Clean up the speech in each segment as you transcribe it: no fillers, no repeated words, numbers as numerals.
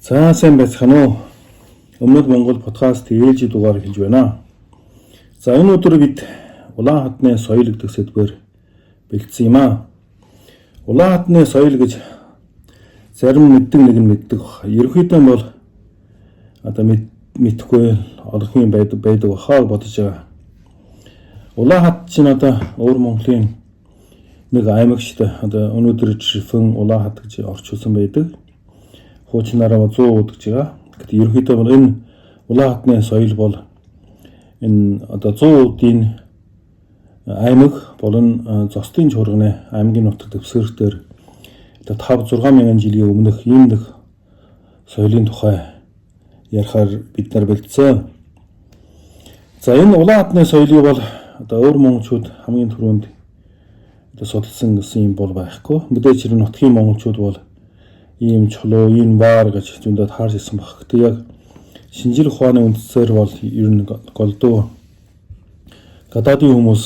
За сайн байцгаана уу. Өмнөд Монгол подкаст ээлжид дугаар хэлж байна. За энэ өдөр бид Улаанхадны соёл гэдэг сэдвээр бэлдсэн юм аа. Улаанхадны соёл гэж зарим нэг нь мэддэг. Ерөнхийдөө бол одоо мэдхгүй олонхын байдаг бахаа бодож байгаа. Улаанхад чинь одоо өвөр Монголын нэг аймаг шүү дээ. Одоо өнөөдөр жишээ Улаанхад гэж орчуулсан байдаг. Хуучнаараа 100 гэж байгаа. Гэтэл ерөнхийдөө бол энэ Улаанхадны соёл бол энэ одоо 100-уудын аймаг болон зостын чурганы аймгийн нутаг дэвсгэр дээр 5-6 мянган жилийн өмнөх ийм нэг соёлын тухай ярихаар бид нар бэлдсэн. За энэ Улаанхадны соёлыг бол одоо өвөр монголчууд хамгийн түрүүнд одоо судалсан гэсэн юм бол байхгүй. Мэдээж хэрэг нутгийн монголчууд бол ийм чулуу, ийм вар гэж зөндөө таарч ирсэн баг. Гэтэ яг шинжлэх ухааны үндсээр бол ер нь голдуу гадаадын хүмүүс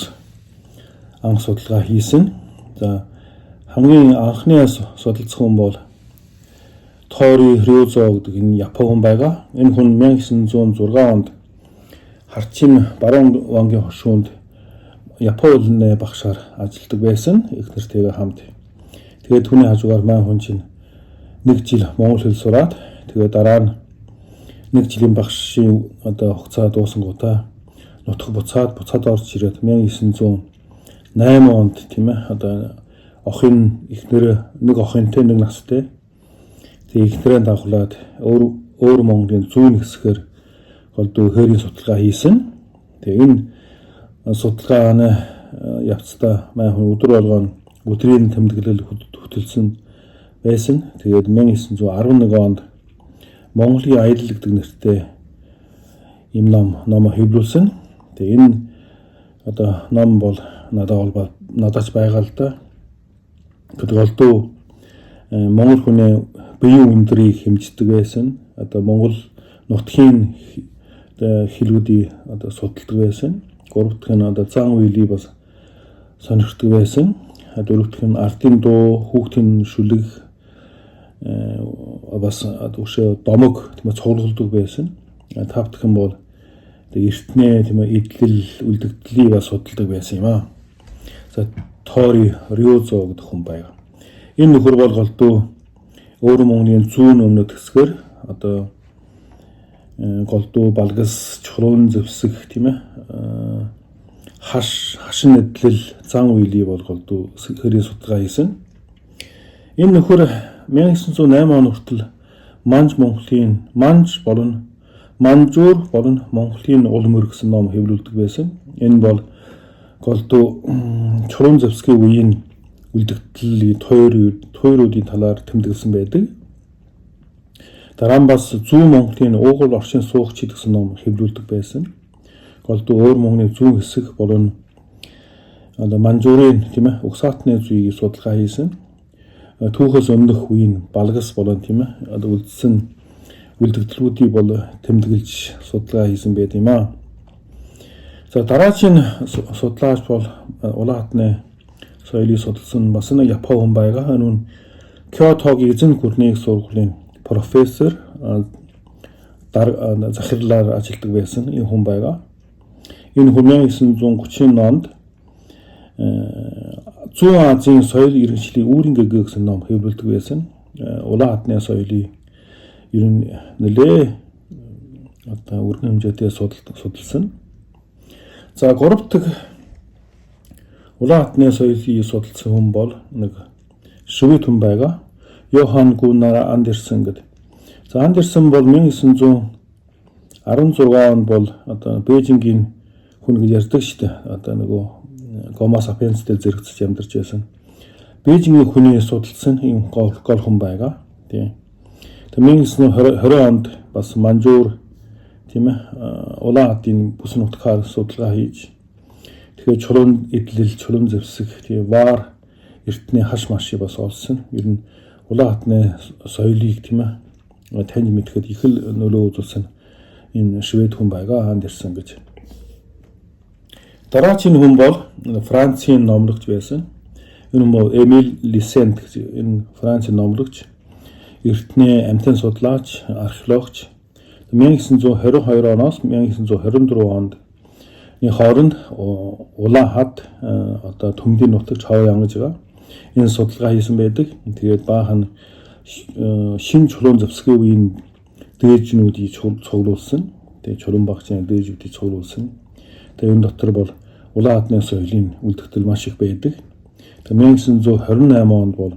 анх судалгаа хийсэн. За хамгийн анхны судалцсан хүн бол Тори Рёзо гэдэг энэ Япон хүн байгаа. Энэ хүн 1906 онд Харчин баруун вангийн хошуунд Япон улны багшаар ажилладаг байсан. Их нэртэйгээ хамт. Тэгээд түүний хажуугаар маань хүн чинь 1 жил монгол хэл сураад тэгээд дараа нь 1 жилийн багшийн одоо хугацаа дуусангуудаа нутаг буцаад орж ирээд 1908 онд тийм ээ одоо охин ихнэр нэг охинтой нэг настай тэгээд ихнэрээ дагуулад өөр Монголын зүүн хэсгээр голдуу хээрийн судалгаа хийсэн. Тэгээд энэ судалгааны явцдаа маань өдөр болгон өдрийн тэмдэглэл хөтөлсөн байсан. Тэгээд 1911 онд Монголын аялал гэдэг нэртэй ийм ном хэвлүүлсэн. Тэгээд энэ одоо ном бол надад байгаа л да. Тэгээд голдуу монгол хүний биеийн өндрийг хэмждэг байсан. Одоо монгол нутгийн хэлүүдийг одоо судалдаг байсан. Гуравдах нь одоо зан үйлийг бас сонирхдаг байсан. Дөрөвдөх нь ардын дуу, хүүхдийн шүлэг бас өшөө домог тийм ээ цуглуулдаг байсан. Тавдах нь бол эртнээ тийм ээ эдлэл үлдэгдлийг бас судалдаг байсан юм аа. За Тори Рёзо гэдэг хүн байна. Энэ нөхөр бол голдуу өвөр Монголын зүүн өмнөд хэсгээр одоо голдуу балгас чухрын зэвсэг тийм ээ хашин эдлэл зан үйлийг бол голдуу хэрийн судалгаа хийсэн. Энэ нөхөр 1908 он хүртэл Манжуур болон Монголын улмөр гэсэн ном хэвлүүлдэг байсан. Энэ бол голдуу чурын зэвсгийн үеийн үлдэгдлийн туйруудын талаар тэмдэглэсэн байдаг. Дараа нь бас зүүн Монголын уугуул оршин суугчид гэсэн ном хэвлүүлдэг байсан. Голдуу өвөр Монголын зүүн хэсэг болон одоо Манжуурын тийм ээ угсаатны зүйг судалгаа хийсэн. Түүхээс өмнөх үеийн балгас болон тийм ээ одоо үлдсэн үлдэгдлүүдийг бол тэмдэглэж судалгаа хийсэн байт юм аа. За дараагийн судлаач бол Улаанхадны соёлыг судалсан бас нэг Япон хүн байгаа. Энэ нь Кёотогийн эзэн гүрний сургуулийн профессор захирлаар ажилладаг байсан энэ хүн байгаа. Энэ хүн 1930 онд Зүүн Азийн соёл иргэншлийн үүрэн гэгээ гэсэн ном хэвлүүлдэг байсан. Улаанхадны соёлыг ер нь нэлээ одоо өргөн хэмжээтэй судалсан. За 3 дахь Улаанхадны соёлыг судалсан хүн бол нэг швед хүн байгаа. Йохан Гуннар Андерсен гэдэг. За Андерсен бол 1916 онд бол одоо Бээжингийн хүн гэж ярьдаг шүү дээ. Одоо нөгөө Гомо сапиенстэй зэрэгцэж амьдарч байсан. Бээжингийн хүний судалсан юм гол хүн байгаа. Тийм. Тэгээд 1920 онд бас Манжуур тийм ээ Улаанхадын бүс нутгаар судалгаа хийж тэгээд чулуун эдлэл, чулуун зэвсэг, тийм вар эртний хаш машыг бас олсон. Ер нь Улаанхадны соёлыг тийм ээ таньж мэдхэд их л нөлөө үзүүлсэн энэ швед хүн байгаа Андерсен гэж. Дараагийн хүн бол Францын номлогч байсан. Энэ бол Эмиль Лисент гэж энэ Францын номлогч. эртний амьтан судлаач, археологч 1922 оноос 1924 онд хооронд улаан хад одоо төмдийн нутагч хоо янгаж байгаа. Энэ судалгаа хийсэн байдаг. Тэгээд баахан шин чулуун зэвсгийн үеийн дээжнүүдийг цуглуулсан. Тэгээд чулуун багцын дээжүүдийг цуглуулсан. Тэгээд энэ дотор бол улаан хадны соёлын үлдэгдэл маш их байдаг. Тэгээд 1928 онд бол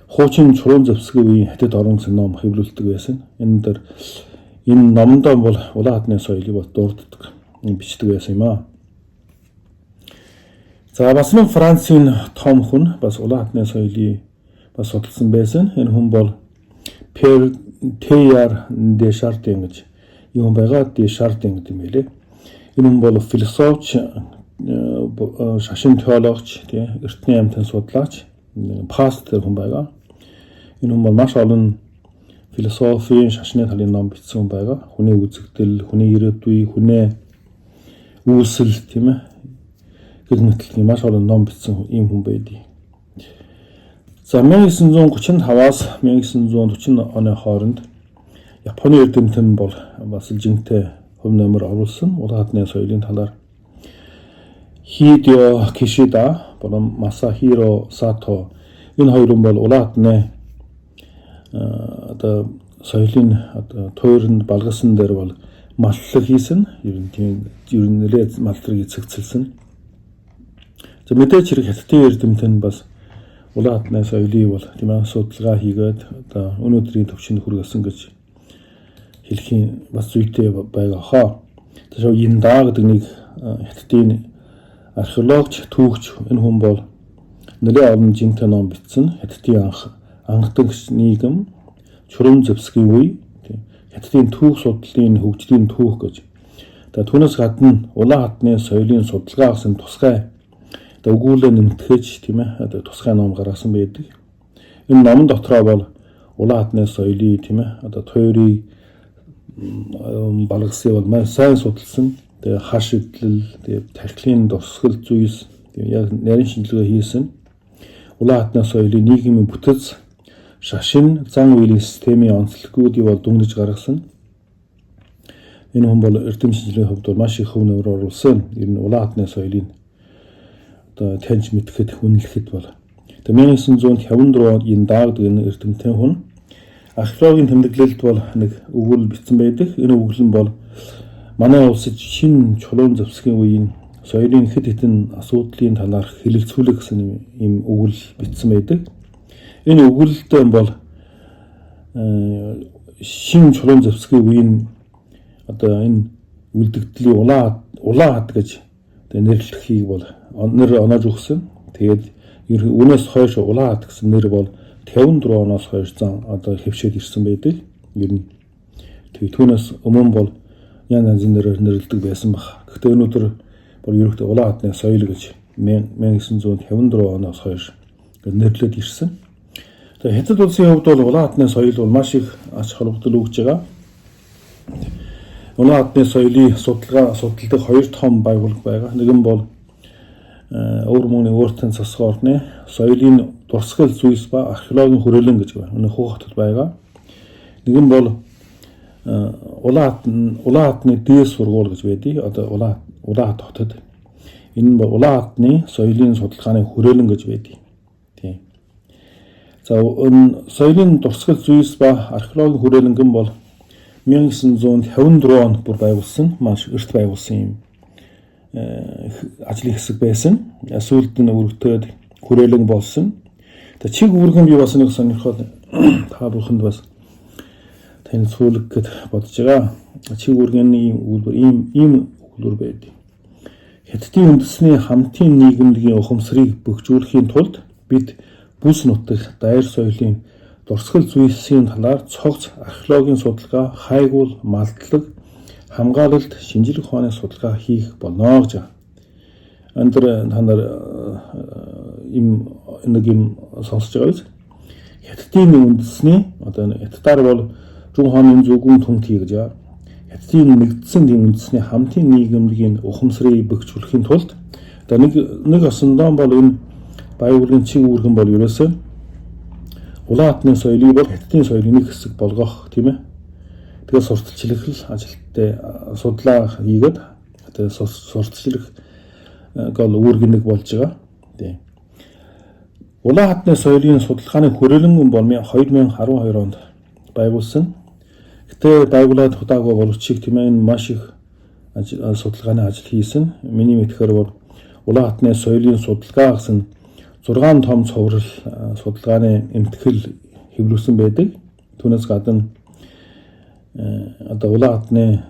хуучин чулуун зэвсгийн үеийн хятад орон гэсэн ном хэвлүүлдэг байсан. Энэ номдоо бол улаан хадны соёлыг бол дурддаг, бичдэг байсан юм аа. За бас нэг Францын том хүн бас улаан хадны соёлыг бас судалсан байсан. Энэ хүн бол Pierre Teilhard de Chardin гэж юм байгаа. De Chardin гэдэг юм байлээ. Энэ хүн бол философч, шашин теологч, эртний амьтан судлаач, пастор хүн байгаа. Энэ хүн бол маш олон философийн, шашны талын ном бичсэн хүн байгаа. Хүний үзэгдэл, хүний ирээдүй, хүний үүсэл тийм ээ. Гэх мэт маш олон ном бичсэн ийм хүн байдаг. За 1935-аас 1940 оны хооронд Японы эрдэмтэн бол бас жинтэй хөв нэмэр оруулсан улаан хадны соёлын талаар Хидео Кишида болон Масахиро Сато энэ хоёрын бол улаан хадны одоо соёлын одоо туйранд балгасан дээр бол маллал хийсэн. Ер нь нэлээд маллалыг эцэгцэлсэн. За мэдээж хэрэг хятадын эрдэмтэн бас улаан хадны соёлыг бол тийм ээ судалгаа хийгээд одоо өнөөдрийн төвчөнд хүргэсэн гэж хэлхийн бас зүйтэй байгаа хаа. Тэгэхээр Янда гэдэг нэг хятадын археологч, түүхч энэ хүн бол нэлээд олон жинтэй ном бичсэн. Хятадын анхдаг нийгэм, чулуун зэвсгийн үе, хятадын түүх судлалын хөгжлийн түүх гэж. Тэгээд түүнээс гадна улаан хадны соёлын судалгаа гэсэн тусгай өгүүлээ нэмтгэж тийм ээ одоо тусгай ном гаргасан байдаг. Энэ номон дотроо бол улаан хадны соёлын тийм ээ одоо туйрыг балгасан бол маш сайн судалсан. Тэгээ хаш идлэл, тэгээ тархилын дурсгал зүйс яг нарийн шинжилгээ хийсэн. Улаан хадны соёлын нийгмийн бүтэц, шашин, зан үйлийн системийн онцлогуудыг бол дүнгэж гаргасан. Энэ хүн бол эрдэм шинжилгээний хувьд бол маш их хөв нэмэр оруулсан. Ер нь улаан хадны соёлын одоо таньж мэдхэд үнэлэхэд бол. Тэгээ 1954 онд Янда гэдэг энэ эрдэмтэн хүн археологийн тэмдэглэлд бол нэг өгүүл бичсэн байдаг. Энэ өгүүл нь бол манай улсад шинэ чулуун зэвсгийн үеийн соёлын хэд хэдэн асуудлын талаар хэлэлцүүлэх гэсэн ийм өгүүл бичсэн байдаг. Энэ өгүүлэлтэй бол шинэ чулуун зэвсгийн үеийн одоо энэ үлдэгдлийн улаан хад гэж нэрлэхийг бол нэр оноож өгсөн. Тэгээд үүнээс хойш улаан хад гэсэн нэр бол 54 оноос хойш одоо хэвшээд ирсэн байдаг. Ер нь тэгээд түүнээс өмнө бол янз янзын нэрээр нэрлэдэг байсан баг. Гэхдээ өнөөдөр бол ерөнхийдөө улаан хадны соёл гэж 1954 оноос хойш нэрлээд ирсэн. Тэгээд хятад улсын хувьд бол улаан хадны соёл бол маш их ач холбогдол өгж байгаа. Улаан хадны соёлын судалдаг хоёр том байгууллага байгаа. Нэг нь бол өвөр мөнгөний өөртөө засгийн орны соёлын дурсгал зүйс ба археологийн хүрээлэн гэж байна. Энэ Хүү хотод байгаа. Нэг нь бол улаан хадны дээд сургууль гэж байдаг. Одоо улаан хад хотод. Энэ нь улаан хадны соёлын судалгааны хүрээлэн гэж байдаг. Тийм. За соёлын дурсгал зүйс ба археологийн хүрээлэнгэн бол 1954 онд бүр байгуулсан, маш эрт байгуулсан юм ажлын хэсэг байсан. Сүүлд нь өргөтөөд хүрээлэн болсон. Тэгээ чиг үүргэн би бас нэг сонирхоод та бүхэнд бас танилцуулах гэж бодож байгаа. Чиг үүргэний үйлдвэр ийм үйлдвэр байдаг. Хятадын үндэсний хамтын нийгэмлэгийн ухамсарыг бөхжүүлэхийн тулд бид бүс нутаг даяар соёлын дурсгал зүйсийн талаар цогц археологийн судалгаа, хайгуул, малдлаг, хамгаалалт, шинжлэх ухааны судалгаа хийх болно гэж байна. Андэр та нар нэг юм сонсож байгаа биз? Хятадын үндэсний одоо хятадаар бол Зүүн хааны зүгүүн түнхий гэж байна. Хятадын нэгдсэн үндэсний хамтын нийгэмлэгийн ухамсарыг бөхжүүлэхийн тулд одоо нэг осондоо бол энэ байгууллагын чиг үүргэн бол ерөөсөө Улаан хатны соёлыг бол хятадын соёлын нэг хэсэг болгох тийм ээ. Тэгээд сурталчлах ажилттай судлаа хийгээд тэгээд сурталчлах гол үүрэг нэг болж байгаа. Тийм. Улаан хатны соёлын судалгааны хүрээлэн бол 2012 онд байгуулсан. Гэтэ байгуулаад удаагүй боловч тийм ээ маш их судалгааны ажил хийсэн. Миний мэдхээр бол улаан хатны соёлын судалгаа гэсэн 6 том цоврал судалгааны эмтгэл хэвлүүлсэн байдаг. Түүнээс гадна одоо улаан хатны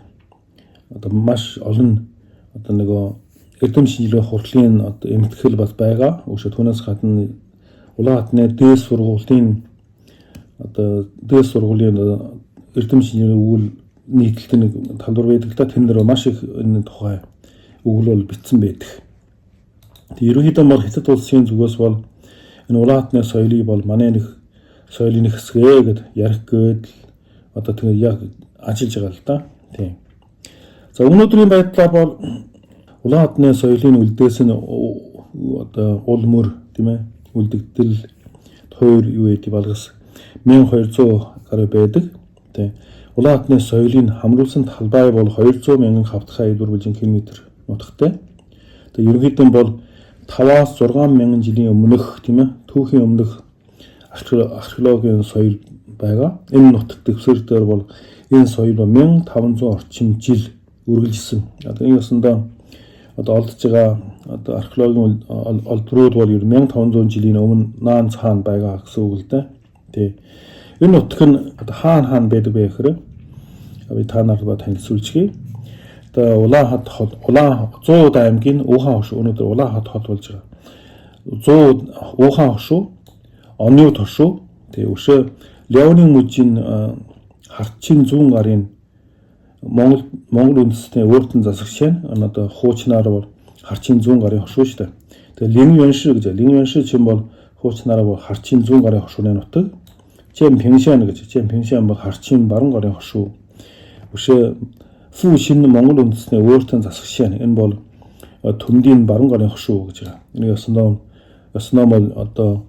одоо маш олон одоо нөгөө эрдэм шинжилгээ хурлын одоо эмтгэл бас байгаа. Өшөө түүнээс гадна улаан хатны дээд сургуулийн одоо дээд сургуулийн эрдэм шинжилгээ өгүүл нийтлэлтэй нэг талбар байдаг. Тэн дээр маш их энэ тухай өгүүл бол бичсэн байдаг. Ерөнхийдөө бол Хятад улсын зүгээс бол энэ улаан хатны соёлыг бол манай нэг соёлын нэг хэсгээ гэд ярих гээд одоо тэгээд яг ажиллаж байгаа л да. Тийм. За өнөөдрийн байдлаар бол улаан хатны соёлын үлдээс нь одоо ул мөр тийм ээ үлдэгдэл тойр юу гэдэг балгас 1200 гаруй байдаг. Тийм. Улаан хатны соёлын хамруулсан талбай бол 200 мянган хавтгай эдвэр км нутагтай. Тэгээд ерөнхийдөө бол 5-аас 6 мянган жилийн өмнөх тийм ээ түүхийн өмнөх археологийн соёл байгаа. Энэ нутаг дэвсгэр дээр бол энэ соёл 1500 орчим жил үргэлжилсэн. Одоо энэ ясандаа одоо олдж байгаа одоо археологийн олдрууд бол 1500 жилийн өмнө наан цаана байгаа гэсэн үг л дээ. Тий. Энэ нутаг нь одоо хаана байдаг вэ гэхээр би та нарт ба танилцуулчихъя. Одоо улаан хат хол улаан 100 аймгийн Ухаан хошуу өнөөдөр улаан хат хол болж байгаа. 100 Ухаан хошуу, Онны хошуу, тэгээ өшөө Леоны мужийн харчин зүүн гарын Монгол үндэстний өөртөн засагчийн одоо хуучнаар бол харчин зүүн гарын хошуу шүү дээ. Тэгээ Лин Юанши гэж Лин Юанши чинь бол хуучнаар бол харчин зүүн гарын хошууны нутаг. Чэм Пингшан гэж Чэм Пингшан бол харчин баруун гарын хошуу. Өшөө Фу шин Монгол үндэстний өөртөө засагчийн энэ бол төмдийн баруун гарын хошуу гэж байгаа. Энэ яснаа бол одоо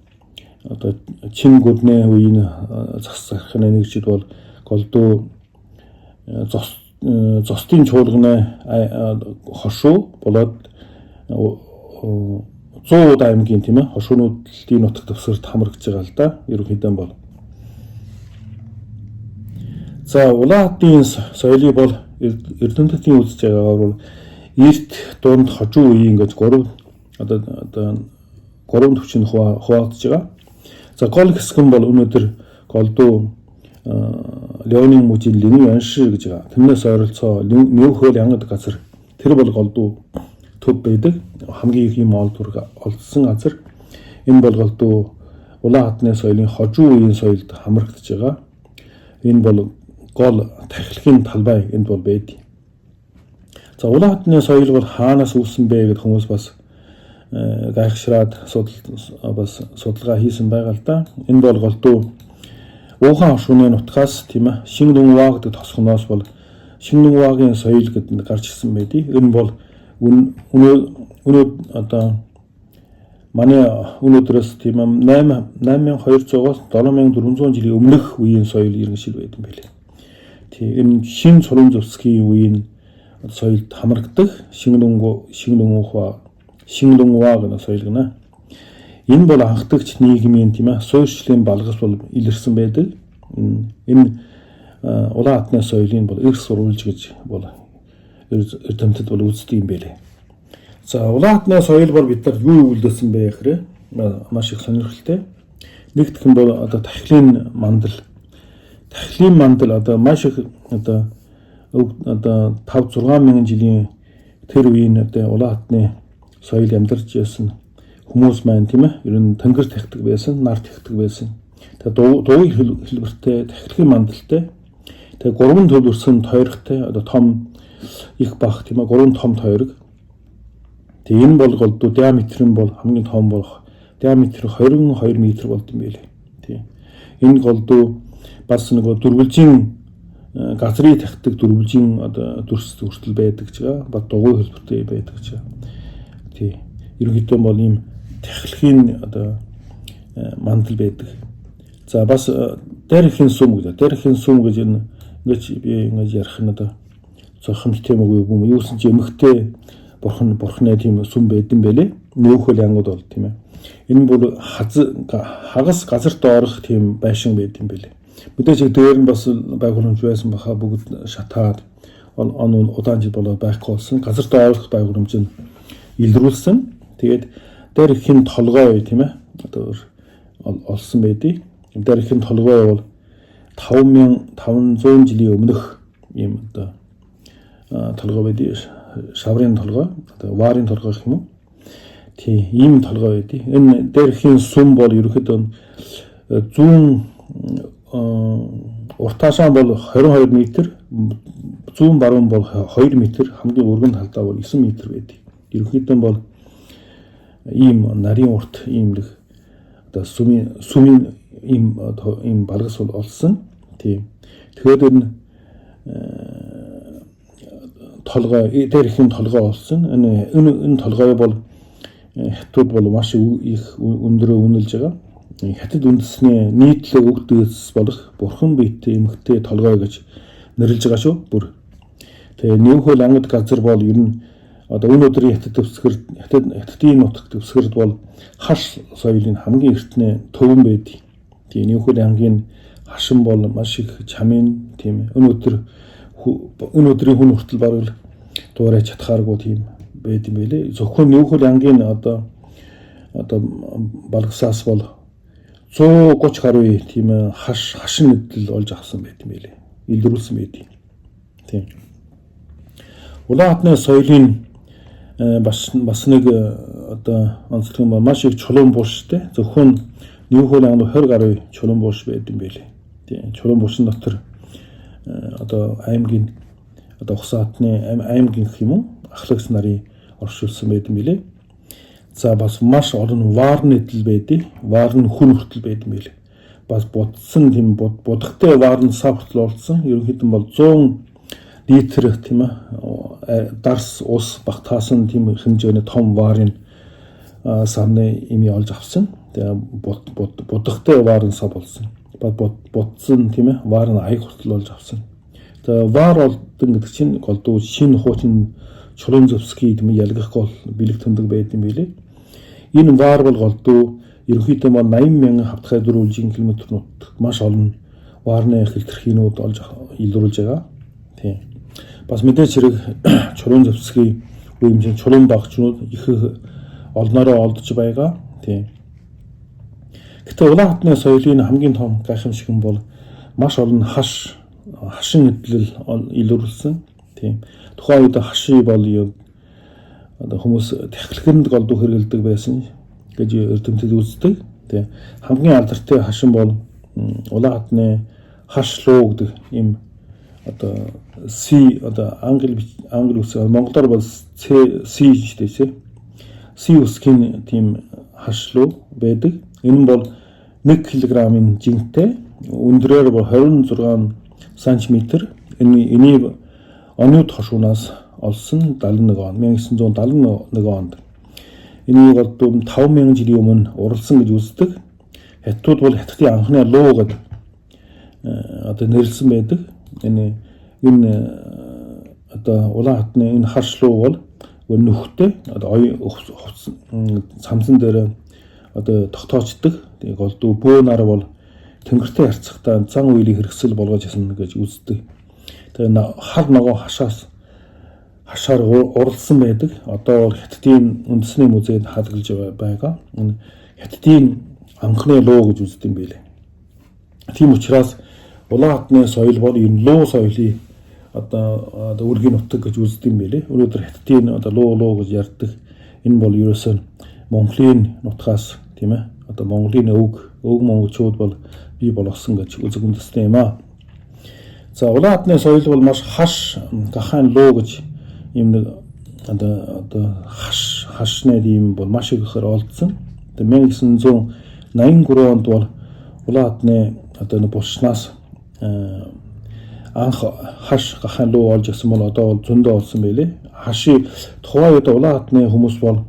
чин гүдний үеийн засагчны нэгжид бол голдуу зостын чуулганы хошуу болоод 100 аймгийн тийм ээ хошуунуудын нутаг дэвсгэрт хамрагдж байгаа л да. Ерөнхийдөө бол за улаан хатны соёлыг бол эрдэмтдийн үзэж байгаагаар бол эрт дунд хожуу үеийн гэж 3 төвчөнд хуваагдж байгаа. За гол хэсэг нь бол өнөөдөр голдуу Леонын мужийн Лин Юанши гэж байгаа. Тэрнээс ойролцоо Нүүхөл янгад газар тэр бол голдуу төв байдаг. Хамгийн их юм олдсон газар. Энэ бол голдуу улаан хатны соёлын хожуу үеийн соёлд хамрагдж байгаа. Энэ бол гол тахилгын талбай энд бол байдаг. За улаан хатны соёл бол хаанаас үүссэн бэ гэд хүмүүс бас гайхшраад судалгаа хийсэн байгаа л да. Энэ бол голдуу Ухаан хошууны нутгаас тийм ээ Шиндунваа гэдэг тосгоноос бол Шиндунваагийн соёл гэдэг гарч ирсэн байдгийг. Энэ бол одоо манай өнөөдрөөс тийм ээ 8200-аас 7400 жилийн өмнөх үеийн соёл иргэншил байдаг юм билээ. Тийм энэ шин цорын зөвсгийн үеийн соёлд хамрагддаг Шиндунваа гэх соёл гэнэ. Энэ бол анхдагч нийгмийн тийм ээ суурьшлийн балгас бол илэрсэн байдаг. Энэ улаан хатны соёлын бол эрх сурвалж гэж бол эрдэмтэд бол үздэг юм байлээ. За улаан хатны соёл бол бид нар юу үлдээсэн бэ гэхээр маш их сонирхолтой. Нэгдэх юм бол одоо тахилын мандал. Тахилын мандал одоо маш их одоо 5-6 мянган жилийн тэр үеийн одоо улаан хатны соёл амьдарч байсан хүмүүс маань тийм ээ ер нь тэнгэр тахдаг байсан, нар тахдаг байсан. Тэгээ дуугийн хэлбэртэй, тахилын мандалтай. Тэгээ 3 төвлөрсөн тойрогтой одоо том их бах тийм ээ 3 том тойрог. Тэгээ энэ бол голдуу диаметр нь бол хамгийн том болох диаметр 22 м болд юм байлээ. Тийм. Энэ голдуу бас нэг дөрвөлжин газрыг тахдаг дөрвөлжин одоо дүрс хүртэл байдаг ч байгаа. Бат дугуй хэлбэртэй байдаг ч. Тийм. Ерөнхийдөө бол ийм тахилын одоо мандал байдаг. За бас дээрхийн сүм гэдэг. Дээрхийн сүм гэж ингэж би ингэж ярих нь одоо зохимж тийм үгүй юм. Юусэн чи эмхтэй бурхны тийм сүм байдсан байлээ. Нөөхөл янгууд бол тийм ээ. Энэ бол хагас газарт орох тийм байшин байд юм байлээ. Мэдээж дээр нь бас байгууламж байсан баха бүгд шатаад удаан жил болоод байхгүй болсон. Газарт орох байгууламж нь илрүүлсэн. Тэгээд дээрхийн толгой тийм ээ. Одоо олсон байдгийг. Дээрхийн толгой бол 5500 жилийн өмнөх ийм одоо толгой байдгийг. Шаврын толгой, одоо варын толгой гэх юм уу? Тийм, ийм толгой байдгийг. Энэ дээрхийн сүм бол ерөөхдөө зүүн уртаашаа бол 22 м, зүүн баруун бол 2 м, хамгийн өргөн талдаа бол 9 м байдаг. Ерөнхийдөө бол ийм нарийн урт ийм л одоо сүмийн ийм балгас бол олсон. Тийм. Тэгэхээр энэ толгой дээрхийн толгой олсон. Энэ толгой бол хятад бол маш их өндөрөө үнэлж байгаа. Хятад үндэсний нийтлэг үг дээдс болох бурхан биетэй эмхтэй толгой гэж нэрлэж байгаа шүү. Бүр. Тэгээ Нөөхөл ангид газар бол ер нь одоо өнөөдрийн хятадын нутаг төвсгэрд бол хаш соёлын хамгийн эртний төвөн байдаг. Тэгээ Нөөхөл ангийн хашин бол маш их чамын тийм өнөөдрийн хүн хүртэл бараг дуурай чадхааргүй тийм байд юм байлээ. Зөвхөн Нөөхөл ангийн одоо балгасаас бол 130 гаруй тийм хашин нэдэл олж авсан байт юм байлээ. Илрүүлсэн байдаг. Тийм. Улаан хатны соёлын бас нэг одоо онцлог юм маш их чулуун бууштай. Зөвхөн Нөөхөл анги 20 гаруй чулуун бууш байд юм байлээ. Тийм. Чулуун буушин дотор одоо аймгийн одоо Ухсан хатны аймгийн гэх юм уу ахлагч нарын оршуулсан байд юм билээ. За бас маш олон варн нэдэл байдаг. Варн хүн хүртэл байд юм билээ. Бас будсан тийм будахтай варн сав хүртэл олдсон. Ерөнхийдөө бол 100 литр тийм ээ дарс ус багтаасан тийм хэмжээний том варын савны ими олж авсан. Тэгээ будахтай варын сав болсон. Будсан тийм ээ варын аяг хүртэл олж авсан. Тэгээ вар олдсон гэдэг чинь голдуу шинэ хуучин чулуун зөвсгий тийм ялгах гол бэлэг төндөг байд юм билээ. Энэ вар бол голдуу ерөнхийдөө 80,000 хавтгай дөрвөлжин км нутагт маш олон варны хэлтэрхийнүүд олж илрүүлж байгаа. Тийм. Бас мэдээж хэрэг чулуун зөвсгий үеийн чулуун багчнууд их олноороо олдож байгаа. Тийм. Гэтэл улаан хатны соёлын хамгийн том гайхамшиг нь бол маш олон хашин нэдлэл илрүүлсэн. Тийм. Тухайн үед хаши бол одоо хүмүүс техникэнд голдуу хэрэгэлдэг байсан гэж эрдэмтэд үздэг. Тийм. Хамгийн алдартай хашин бол улаан хатны хашлуу гэдэг ийм одоо одоо англи үсгээр монголоор бол C гэжтэй. C үсгийн тийм хашлуу байдаг. Энэ нь бол 1 кг-ийн жинтэй, өндрөөр бол 26 см. Энийг оны хошуунаас олсон 71 он 1971 онд. Энийг бол 5000 жилийн өмнө уралсан гэж үздэг. Хятадууд бол хятадын анхны луу гэдэг одоо нэрлсэн байдаг. Энэ одоо улаан хатны энэ харшлуу бол нөхдөй одоо самсан дээр одоо тогтоочдөг. Тэгээ голдуу бөө нар бол тэнгэртэй харьцахтаа зан үйлийн хэрэгсэл болгож ясна гэж үздэг. Тэгээ хар ногоо хашаар уралсан байдаг. Одоо хятадын үндэсний музейд хаалгалж байгаа. Энэ хятадын анхны луу гэж үздэг юм билээ. Тийм учраас улаан хатны соёл бол энэ луу соёлын одоо үргийн нутаг гэж үздэг юм билээ. Өнөөдөр хятадын одоо луу гэж ярьдаг. Энэ бол ерөөсөө Монголын нутгаас тийм ээ. Одоо Монголын өг монголчууд бол бий болгосон гэж үзэг үндэстэй юм аа. За улаан хатны соёл бол маш хаш гахаан луу гэж юм нэг одоо хашны юм бол маш их олдсон. Тэгээ 1983 онд бол улаан хатны одоо нэг булчнаас анх хаш гахаан луу олж авсан бол одоо бол зөндөө олсон байлээ. Хаши тухайн үед улаан хатны хүмүүс бол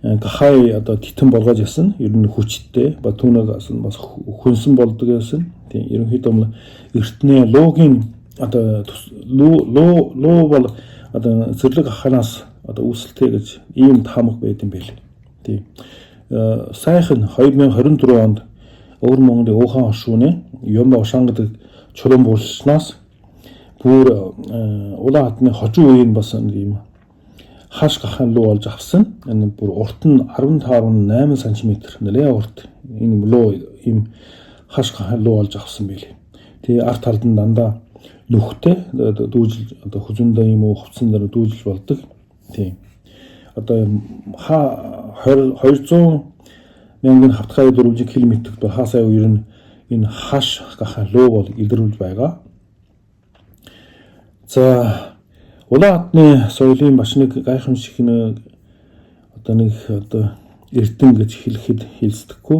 гахай одоо титэн болгож ясан ер нь хүчтэй ба түүнээс бас хүнсэн болдог ясан. Тийм ерөнхийдөө эртний луугийн одоо луу бол одоо зэрлэг аханаас одоо үүсэлтэй гэж ийм таамаг байд юм байл. Тийм сайхан 2024 онд Өвөр Монголын Уухан оршууны Юм Ошан гэдэг чулуун булснаас бүр улаан хатны хожуу үеийн бас ийм хаш гахаан луу олж авсан. Энэ бүр урт нь 15.8 см нэлээ урт энэ луу ийм хаш гахаан луу олж авсан байлээ. Тэгээ арт талд нь дандаа нүхтэй дүүжил одоо хүзэндээ юм уу хувцсан дээр дүүжил болдог. Тийм. Одоо 200 мянган хавтгай 400 км-т бол хаасаа ер нь энэ хаш гахаан луу бол илрүүлж байгаа. За улаан хатны соёлын маш нэг гайхамшиг нэг эрдэн гэж хэлэхэд хэлцдэггүй.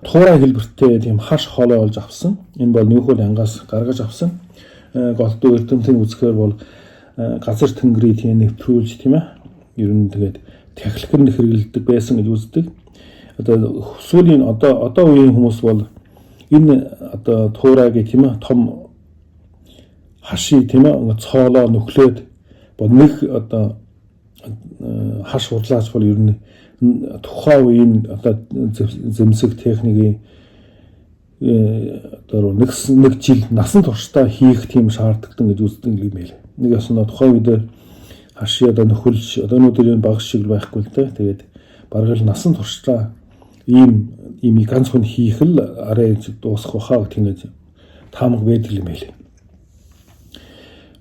Туурай хэлбэртэй тийм хаш хоолой олж авсан. Энэ бол нүүхөл ангаас гаргаж авсан. Голдуу эрдэмтэн үзэхээр бол газар тэнгэрийг тийм нэвтрүүлж тийм ээ. Ер нь тэгээд техникээр хэрэглэдэг байсан гэж үздэг. Одоо сүүлийн одоо үеийн хүмүүс бол энэ одоо туурайг тийм ээ том хашиг тийм ээ цоолоо нүхлээд нэг одоо хаш хурлаач бол ер нь тухайн үеийн одоо зэмсэг техникийн одоо нэг жил насан туршдаа хийх тийм шаардлагатай гэж үздэг юм байл. Нэг ясна тухайн үед хаши одоо нөхөлж одоо өнөөдрийн баг шиг байхгүй л дээ. Тэгээд бараг л насан туршдаа ийм ганц хүн хийх л арай дуусах баха гэх тийм таамаг байдаг юм байл.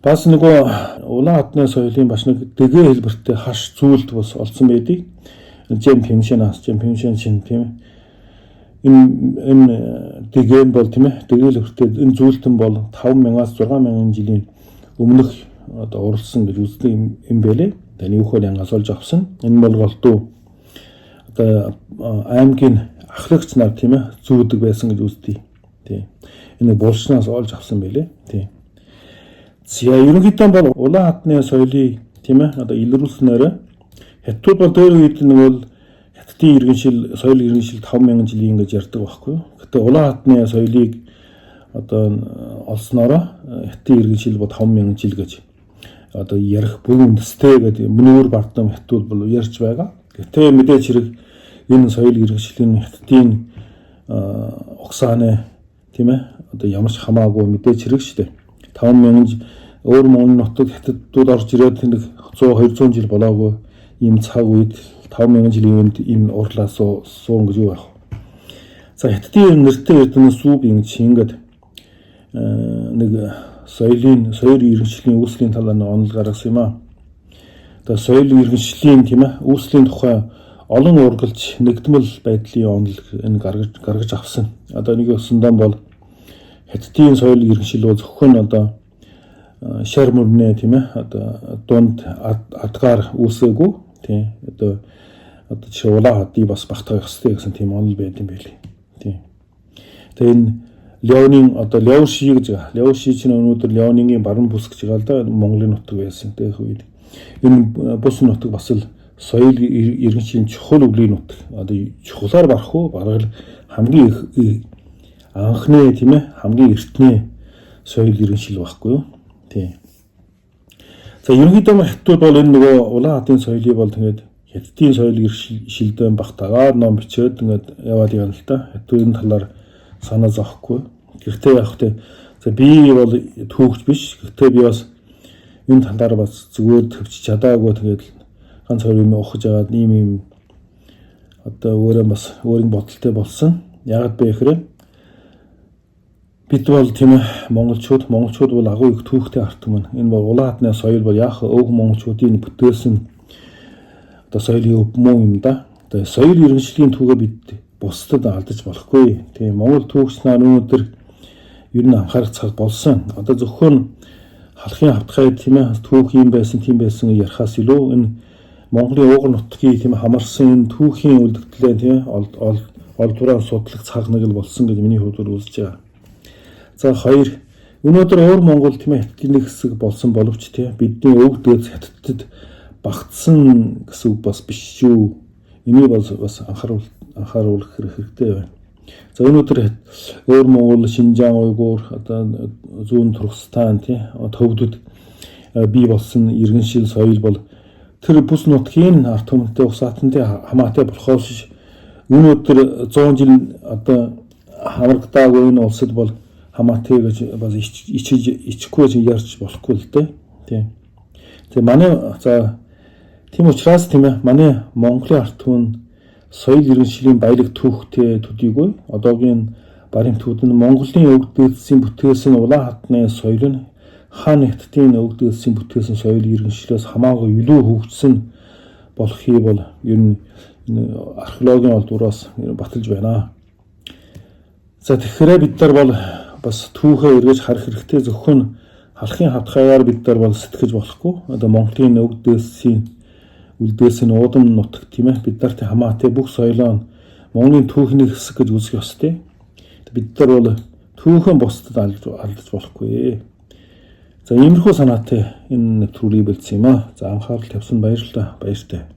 Бас нөгөө улаан хатны соёлын бас нэг дэгэ хэлбэртэй хаш зүйлд бас олцсон байдаг. Жим Пимшэн чинь тийм энэ дэгэ бол тийм ээ дэгэ хэлбэртэй энэ зүйлтэн бол 5000-аас 6000 жилийн өмнөх одоо уралсан гэж үздэг юм байлээ. Таны үхэл янгаас олж авсан. Энэ бол голдуу одоо аймгийн ахлагч нар тийм ээ зүүдэг байсан гэж үздэг. Тийм. Энэ булшнаас олж авсан байлээ. Тийм. За ерөнхийдөө бол улаан хатны соёлыг тийм ээ одоо илрүүлснээр хятад бол дээр үед нь бол хятадын иргэншил соёл иргэншил 5000 жилийн гэж ярьдаг байхгүй. Гэтэ улаан хатны соёлыг одоо олснороо хятадын иргэншил бол 5000 жил гэж одоо ярих бүгэн үндэстэй гэдэг мөнөөр бардам хятад бол ярьж байгаа. Гэтэ мэдээж хэрэг энэ соёл иргэншилийн хятадын угсааны тийм ээ одоо ямар ч хамаагүй мэдээж хэрэг шүү дээ. 5000 Өвөр Монголын нутагт хятадууд орж ирээд 100-200 жил болоогүй ийм цаг үед 5000 жилийн өмнө ийм урлаа суун гэж юу байх вэ? За хятадын нэртэй эрдэнэс Сүбийн ингээд нэг соёл иргэншлийн үүслийн талаар онол гаргасан юм аа. Одоо соёл иргэншлийн тийм ээ үүслийн тухай олон ургалж нэгдмэл байдлын онол энэ гаргаж авсан. Одоо нэг өсөндөө бол хятадын соёл иргэншил зөвхөн одоо шар мөрнө тийм ээ одоо дунд адгаар үүсээгүй тийм одоо чи улаан хатыг бас багтаах хэрэгтэй гэсэн тийм онол байд юм байли. Тийм. Тэгээ энэ Леонийн одоо Леоши гэж Леоши чинь өнөөдөр Леонингийн баруун бүс гэж байгаа л да Монголын нутаг байсан тех үед. Энэ бус нутаг бас л соёл иргэншлийн чухал өвлийн нутаг. Одоо чухлаар барах уу бараг л хамгийн анхны тийм ээ хамгийн эртний соёл иргэншил байхгүй юу? Тийм. За ерөнхийдөө хятад бол энэ нөгөө улаан хатны соёлыг бол тэгээд хятадын соёл иргэншилдээ багтаагаар ном бичээд ингээд яваад явна л та. Хятадын талаар санаа зовхгүй. Гэхдээ яг хөтэ за би бол түүхч биш. Гэхдээ би бас энэ талаар бас зүгээр төвч чадаагүй тэгээд ганц хоёр юм ухаж аваад ийм одоо өөрөө бас өөрийн бодолтой болсон. Яг бэ гэхээр бид бол тийм ээ монголчууд бол агуу их түүхтэй арт юм. Энэ бол улаан хатны соёл бол яг өв монголчуудын бүтээсэн одоо соёлын өв мөн юм да. Одоо соёл иргэншлийн түүхээ бид бусдад алдаж болохгүй. Тийм монгол түүхч нар өнөөдөр ер нь анхаарах цаг болсон. Одоо зөвхөн халахын хавтгай тийм ээ түүх юм байсан тийм байсан ярихаас илүү энэ Монголын уугар нутгийг тийм хамарсан энэ түүхийн үлдэгдлээ тийм олдвраар судлах цаг нэг л болсон гэж миний хувьд үзэж байгаа. За хоёр өнөөдөр Өвөр Монгол тийм ээ хятадын нэг хэсэг болсон боловч тийм бидний өв дээд хятадд багтсан гэсэн үг бас биш шүү. энийг бас анхааруулах хэрэгтэй байна. За өнөөдөр өөр Монгол, Шинжаан, Уйгур, одоо зүүн Туркестан төвдөд бий болсон иргэншил соёл бол тэр бүс нутгийн ард түмэнтэй усаатантай хамаатай болохоос өнөөдөр 100 жил одоо хамрагдаагүй энэ улсад бол хамаатай гэж бас ичхгүй ярьж болохгүй л дээ. Тэгээ манай тийм учраас манай Монголын ард түмэн соёл иргэншилийн баялаг түүхтэй төдийгүй одоогийн баримтууд нь Монголын өвөг дээдсийн бүтээсэн улаан хатны соёл нь хаан хятадын өвөг дээдсийн бүтээсэн соёл иргэншлээс хамаагүй илүү хөгжсөн болохыг бол ер нь археологийн олдвороос баталж байна. За тэгэхээр бид нар бол бас түүхээ эргэж харах хэрэгтэй. Зөвхөн халахын хатгаяар бид нар бол сэтгэж болохгүй. Одоо Монголын өвөг дээдсийн үлдээсэн уудам нутаг бид нартай хамаатай бүх соёлоо Монголын түүхний хэсэг гэж үзэх ёстой. Бид нар бол түүхэн бусдад алдаж болохгүй. За иймэрхүү санаатай энэ нэвтрүүлгийг бэлдсэн юм аа. За анхаарал тавьсан баярлалаа. Баяртай.